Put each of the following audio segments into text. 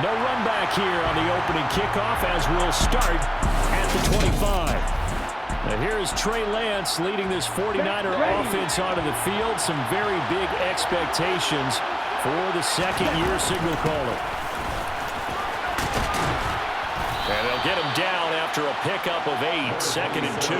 No run back here on the opening kickoff as we'll start at the 25. Now here's Trey Lance leading this 49er offense onto the field. Some very big expectations for the second-year signal caller. And they'll get him down after a pickup of 8, 2nd and 2.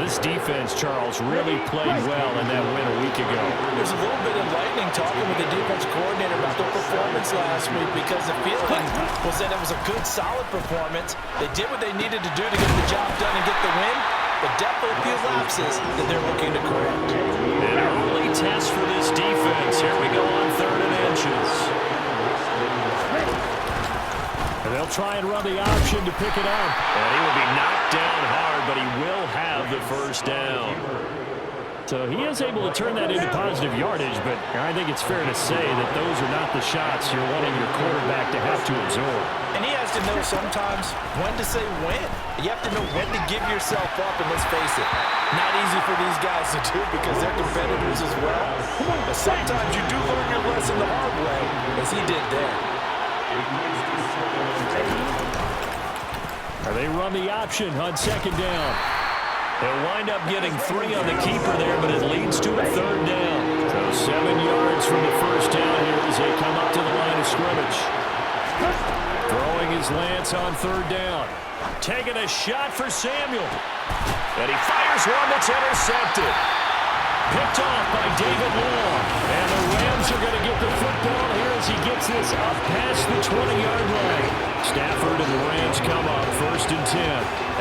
This defense, Charles, really played well in that win a week ago. There's a little bit of lightning talking with the defense coordinator about their performance last week because the feeling was that it was a good, solid performance. They did what they needed to do to get the job done and get the win, but definitely a few lapses that they're looking to correct. An early test for this defense. Here we go on 3rd and inches. And they'll try and run the option to pick it up. And he will be knocked down hard, but he will have the first down. So he is able to turn that into positive yardage, but I think it's fair to say that those are not the shots you're wanting your quarterback to have to absorb. And he has to know sometimes when to say when. You have to know when to give yourself up, and let's face it, not easy for these guys to do because they're competitors as well. But sometimes you do learn your lesson the hard way, as he did there. They run the option on 2nd down. They'll wind up getting 3 on the keeper there, but it leads to a 3rd down. So 7 yards from the first down here as they come up to the line of scrimmage. Throwing his Lance on 3rd down. Taking a shot for Samuel. And he fires one that's intercepted. Picked off by David Long. And the Rams are going to get the football here as he gets this up past the 20-yard line. Stafford and the Rams come up 1st and 10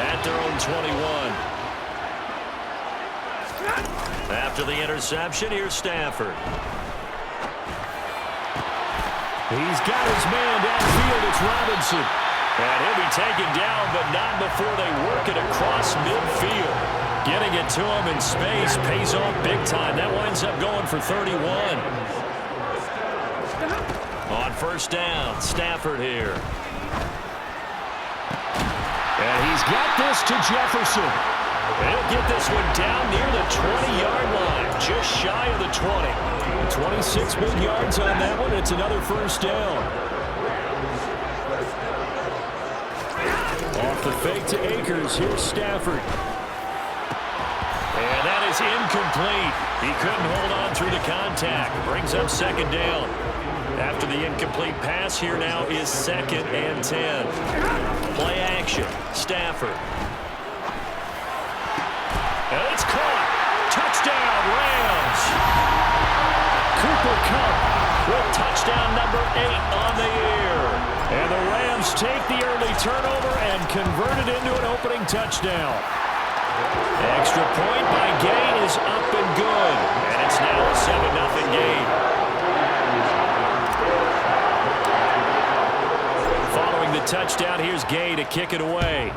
at their own 21. After the interception, here's Stafford. He's got his man downfield. It's Robinson. And he'll be taken down, but not before they work it across midfield. Getting it to him in space pays off big time. That winds up going for 31. On 1st down, Stafford here. And he's got this to Jefferson. He'll get this one down near the 20-yard line, just shy of the 20. 26 big yards on that one. It's another 1st down. Off the fake to Akers. Here's Stafford. And that is incomplete. He couldn't hold on through the contact. Brings up 2nd down. After the incomplete pass, here now is 2nd and 10. Play action. Stafford. And it's caught. Touchdown, Rams. Cooper Kupp with touchdown number 8 on the year. And the Rams take the early turnover and convert it into an opening touchdown. Extra point by Gay is up and good. And it's now a 7-0 game. Following the touchdown, here's Gay to kick it away.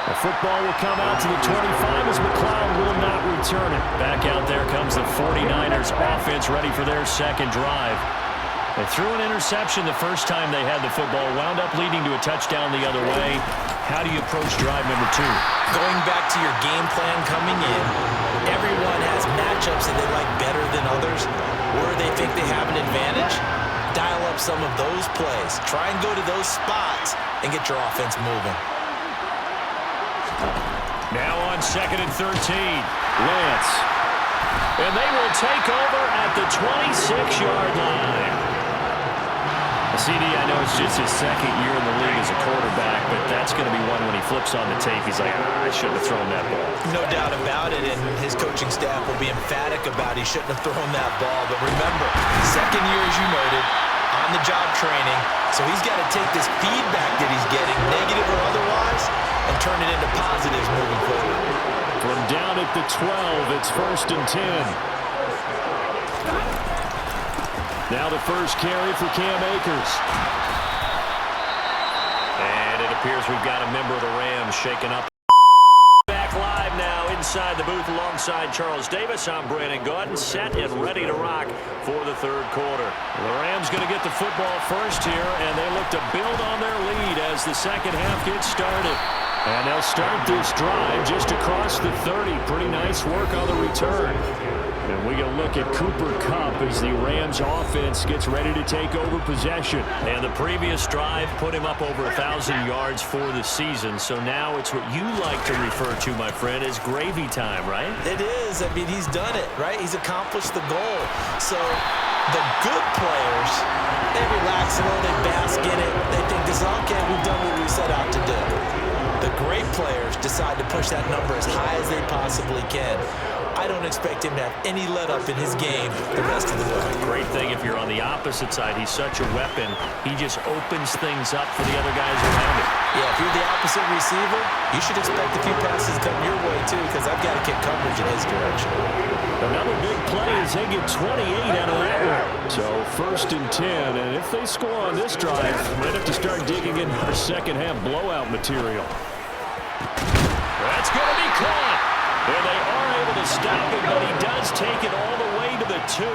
The football will come out to the 25 as McLeod will not return it. Back out there comes the 49ers offense ready for their 2nd drive. They threw an interception the first time they had the football, wound up leading to a touchdown the other way. How do you approach drive number 2? Going back to your game plan coming in, everyone has matchups that they like better than others, where they think they have an advantage. Dial up some of those plays. Try and go to those spots and get your offense moving. Now on 2nd and 13, Lance. And they will take over at the 26-yard line. CD, I know it's just his 2nd year in the league as a quarterback, but that's going to be one when he flips on the tape. He's like, I shouldn't have thrown that ball. No doubt about it, and his coaching staff will be emphatic about he shouldn't have thrown that ball. But remember, 2nd year, as you noted, on-the-job training, so he's got to take this feedback that he's getting, negative or otherwise, and turn it into positives moving forward. From down at the 12, it's 1st and 10. Now the first carry for Cam Akers. And it appears we've got a member of the Rams shaken up. Back live now inside the booth alongside Charles Davis. I'm Brandon Gaudin, set and ready to rock for the 3rd quarter. The Rams going to get the football first here, and they look to build on their lead as the 2nd half gets started. And they'll start this drive just across the 30. Pretty nice work on the return. And we can look at Cooper Kupp as the Rams offense gets ready to take over possession. And the previous drive put him up over 1,000 yards for the season. So now it's what you like to refer to, my friend, as gravy time, right? It is. I mean, he's done it, right? He's accomplished the goal. So the good players, they relax a little, they bask in it. They think this is okay, we've done what we set out to do. The great players decide to push that number as high as they possibly can. I don't expect him to have any let-up in his game the rest of the way. Great thing if you're on the opposite side. He's such a weapon. He just opens things up for the other guys around him. Yeah, if you're the opposite receiver, you should expect a few passes come your way, too, because I've got to get coverage in his direction. Another big play as they get 28 out of that one. So 1st and 10, and if they score on this drive, might have to start digging in for second-half blowout material. That's going to be caught. And they are able to stop it, but he does take it all the way to the 2.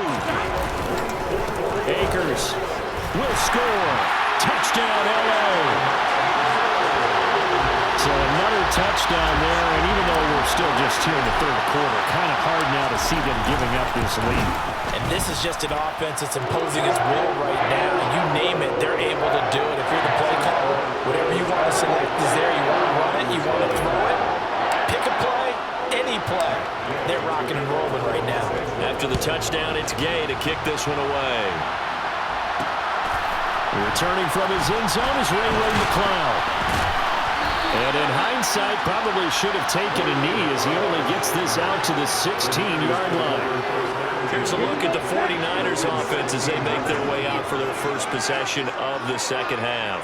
Akers will score. Touchdown, L.A. So another touchdown there, and even though we're still just here in the 3rd quarter, kind of hard now to see them giving up this lead. And this is just an offense that's imposing its will right now. You name it, they're able to do it. If you're the play caller, whatever you want to select is there. You want to run it, you want to throw it, pick a play, any play. They're rocking and rolling right now. After the touchdown, it's Gay to kick this one away. Returning from his end zone is Ray McCloud. And in hindsight, probably should have taken a knee as he only gets this out to the 16-yard line. Here's a look at the 49ers offense as they make their way out for their first possession of the second half.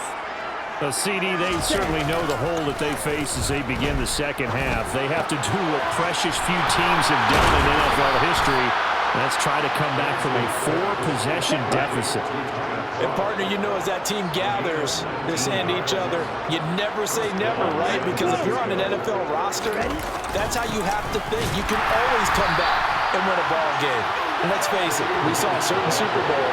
Well, CD, they certainly know the hole that they face as they begin the second half. They have to do what precious few teams have done in NFL history. Let's try to come back from a 4-possession deficit. And, partner, you know as that team gathers, they're saying to each other, you never say never, right? Because if you're on an NFL roster, that's how you have to think. You can always come back and win a ball game. And let's face it, we saw a certain Super Bowl,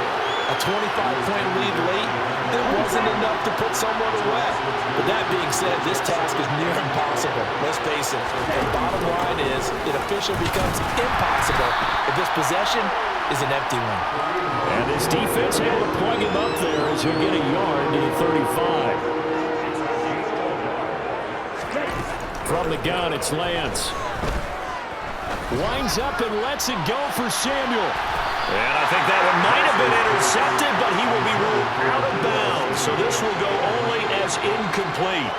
a 25-point lead late. It wasn't enough to put someone away. But that being said, this task is near impossible. Let's face it. And bottom line is, it officially becomes impossible if this possession is an empty one. And this defense able to plug him up there as he'll get a yard to the 35. From the gun, it's Lance. Winds up and lets it go for Samuel. And I think that one might have been intercepted, but he will be ruled out of bounds. So this will go only as incomplete.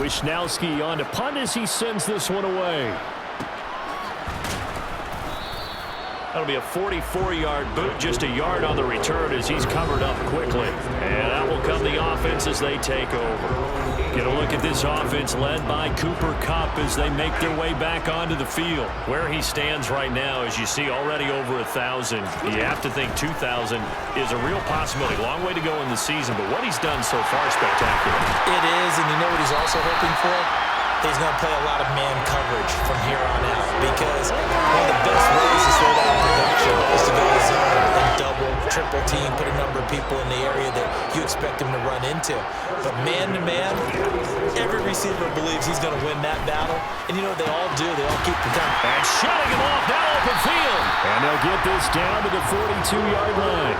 Wisnowski on to punt as he sends this one away. That'll be a 44-yard boot, just a yard on the return as he's covered up quickly. And that will come the offense as they take over. Get a look at this offense led by Cooper Kupp as they make their way back onto the field. Where he stands right now, as you see, already over 1,000. You have to think 2,000 is a real possibility. Long way to go in the season, but what he's done so far, spectacular. It is, and you know what he's also hoping for? He's going to play a lot of man coverage from here on out because one of the best ways to slow down production is to go to zone and double, triple team, put a number of people in the area that you expect him to run into. But man-to-man, every receiver believes he's going to win that battle. And you know what they all do? They all keep the time. And shutting him off down open field. And they'll get this down to the 42-yard line.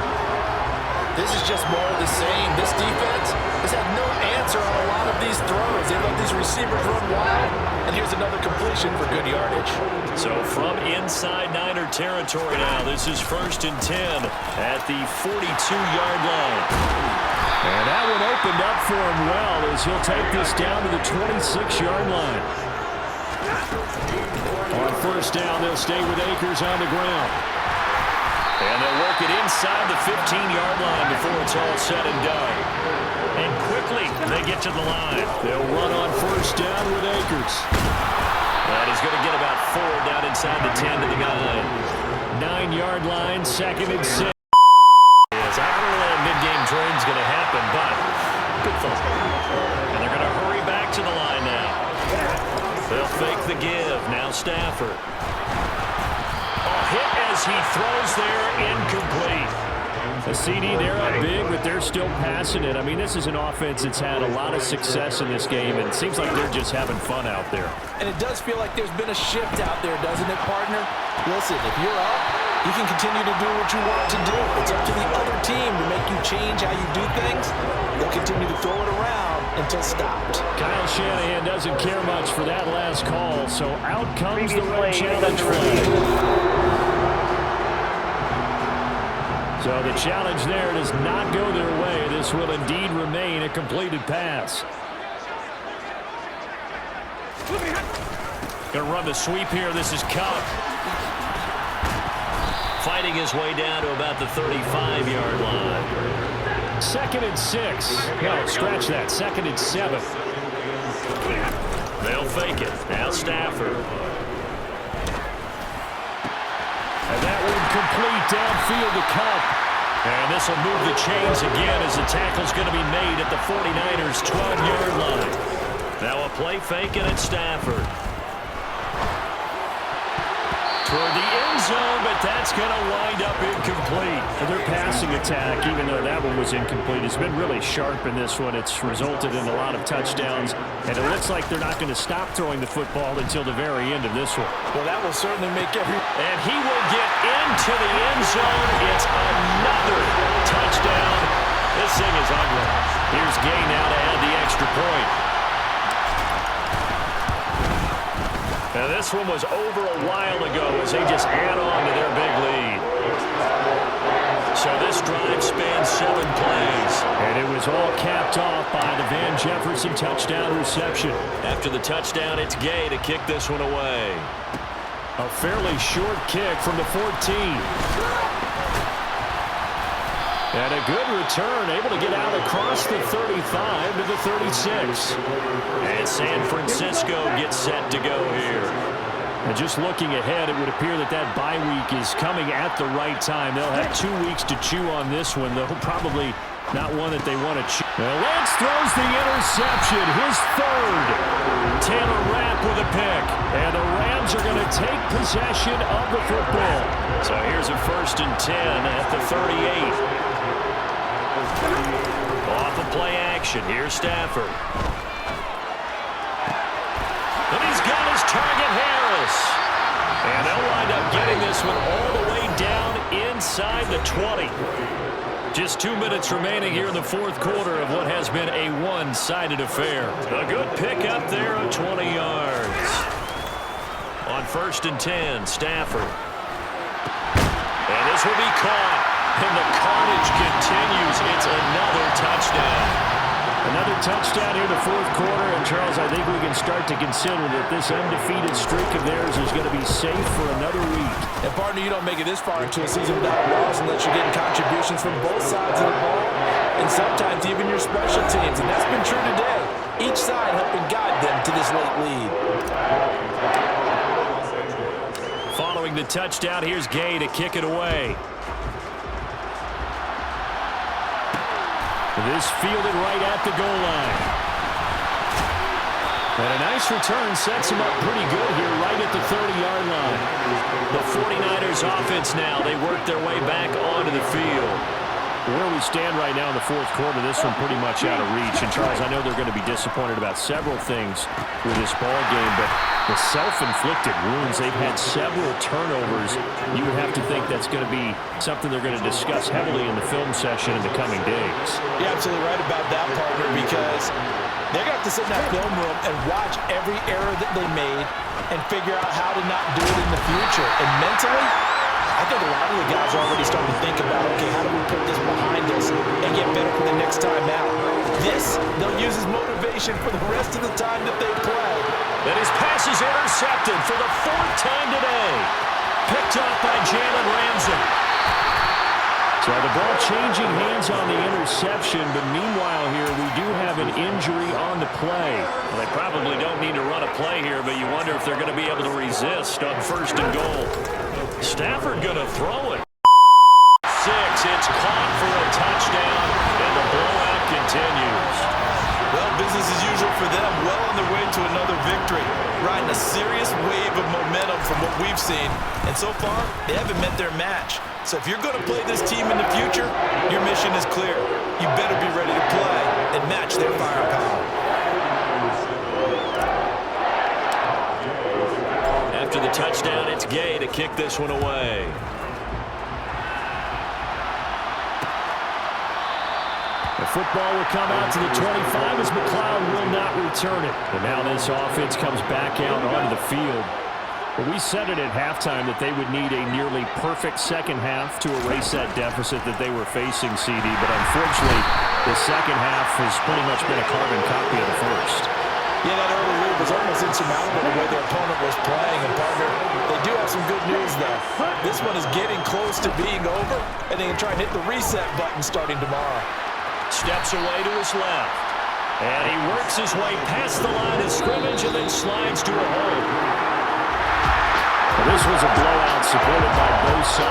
This is just more of the same. This defense has had no answer on a lot of these throws. They let these receivers run wild, and here's another completion for good yardage. So from inside Niner territory now, this is 1st and 10 at the 42-yard line. And that one opened up for him well as he'll take this down to the 26-yard line. On 1st down, they'll stay with Akers on the ground. And they'll work it inside the 15-yard line before it's all said and done. And quickly, they get to the line. They'll run on 1st down with Akers. And he's going to get about 4 down inside the 10 to the 9-yard line, 2nd and 6. I don't know when a mid-game train's going to happen, but good thought. And they're going to hurry back to the line now. They'll fake the give. Now Stafford. Hit as he throws there, incomplete. A CD, they're up big, but they're still passing it. I mean, this is an offense that's had a lot of success in this game, and it seems like they're just having fun out there. And it does feel like there's been a shift out there, doesn't it, partner? Listen, if you're up, you can continue to do what you want to do. It's up to the other team to make you change how you do things. They'll continue to throw it around until stopped. Kyle Shanahan doesn't care much for that last call, so out comes the red challenge flag. So the challenge there does not go their way. This will indeed remain a completed pass. Going to run the sweep here. This is Cup. Fighting his way down to about the 35-yard line. 2nd and 6. No, scratch that. 2nd and 7. They'll fake it. Now Stafford. And that one complete downfield to Cup. And this will move the chains again as the tackle's going to be made at the 49ers' 12-yard line. Now a play fake, and it's Stafford. Toward the end zone, but that's going to wind up incomplete. And their passing attack, even though that one was incomplete, has been really sharp in this one. It's resulted in a lot of touchdowns, and it looks like they're not going to stop throwing the football until the very end of this one. Well, that will certainly make every... And he will get into the end zone. It's another touchdown. This thing is ugly. Here's Gay now to add the extra point. Now this one was over a while ago as they just add on to their big lead. So this drive spans 7 plays. And it was all capped off by the Van Jefferson touchdown reception. After the touchdown, it's Gay to kick this one away. A fairly short kick from the 14. And a good return, able to get out across the 35 to the 36. And San Francisco gets set to go here. And just looking ahead, it would appear that that bye week is coming at the right time. They'll have 2 weeks to chew on this one, though probably not one that they want to chew. Well, Lance throws the interception, his 3rd. Taylor Rapp with a pick. And the Rams are going to take possession of the football. So here's a 1st and 10 at the 38. Off of play action. Here's Stafford. And he's got his target, Harris. And they'll wind up getting this one all the way down inside the 20. Just 2 minutes remaining here in the 4th quarter of what has been a one-sided affair. A good pick up there of 20 yards. On 1st and 10, Stafford. And this will be caught. And the carnage continues. It's another touchdown. Another touchdown here in the 4th quarter. And, Charles, I think we can start to consider that this undefeated streak of theirs is going to be safe for another week. And, partner, you don't make it this far into a season without a loss unless you're getting contributions from both sides of the ball and sometimes even your special teams. And that's been true today. Each side helping guide them to this late lead. Following the touchdown, here's Gay to kick it away. This fielded right at the goal line. And a nice return sets him up pretty good here right at the 30-yard line. The 49ers offense now, they work their way back onto the field. Where we stand right now in the 4th quarter, this one pretty much out of reach. And, Charles, I know they're going to be disappointed about several things with this ball game, but the self-inflicted wounds, they've had several turnovers. You would have to think that's going to be something they're going to discuss heavily in the film session in the coming days. You're absolutely right about that, partner, because they're going to have to sit in that film room and watch every error that they made and figure out how to not do it in the future. And mentally, I think a lot of the guys are already starting to think about, okay, how do we put this behind us and get better for the next time out? This, they'll use as motivation for the rest of the time that they play. And his pass is intercepted for the 4th time today. Picked up by Jalen Ramsey. So the ball changing hands on the interception, but meanwhile here we do have an injury on the play. Well, they probably don't need to run a play here, but you wonder if they're going to be able to resist on 1st and goal. Stafford going to throw it. 6, it's caught for a touchdown, and the blowout continues. Well, business as usual for them, well on their way to another victory. Riding a serious wave of momentum from what we've seen, and so far, they haven't met their match. So if you're going to play this team in the future, your mission is clear. You better be ready to play and match their firepower. After the touchdown, it's Gay to kick this one away. The football will come out to the 25 as McLeod will not return it. And now this offense comes back out onto the field. Well, we said it at halftime that they would need a nearly perfect second half to erase that deficit that they were facing, CD. But unfortunately, the second half has pretty much been a carbon copy of the first. Yeah, that early lead was almost insurmountable the way their opponent was playing. And, partner, they do have some good news, though. This one is getting close to being over, and they can try and hit the reset button starting tomorrow. Steps away to his left. And he works his way past the line of scrimmage and then slides to a hole. This was a blowout supported by both sides.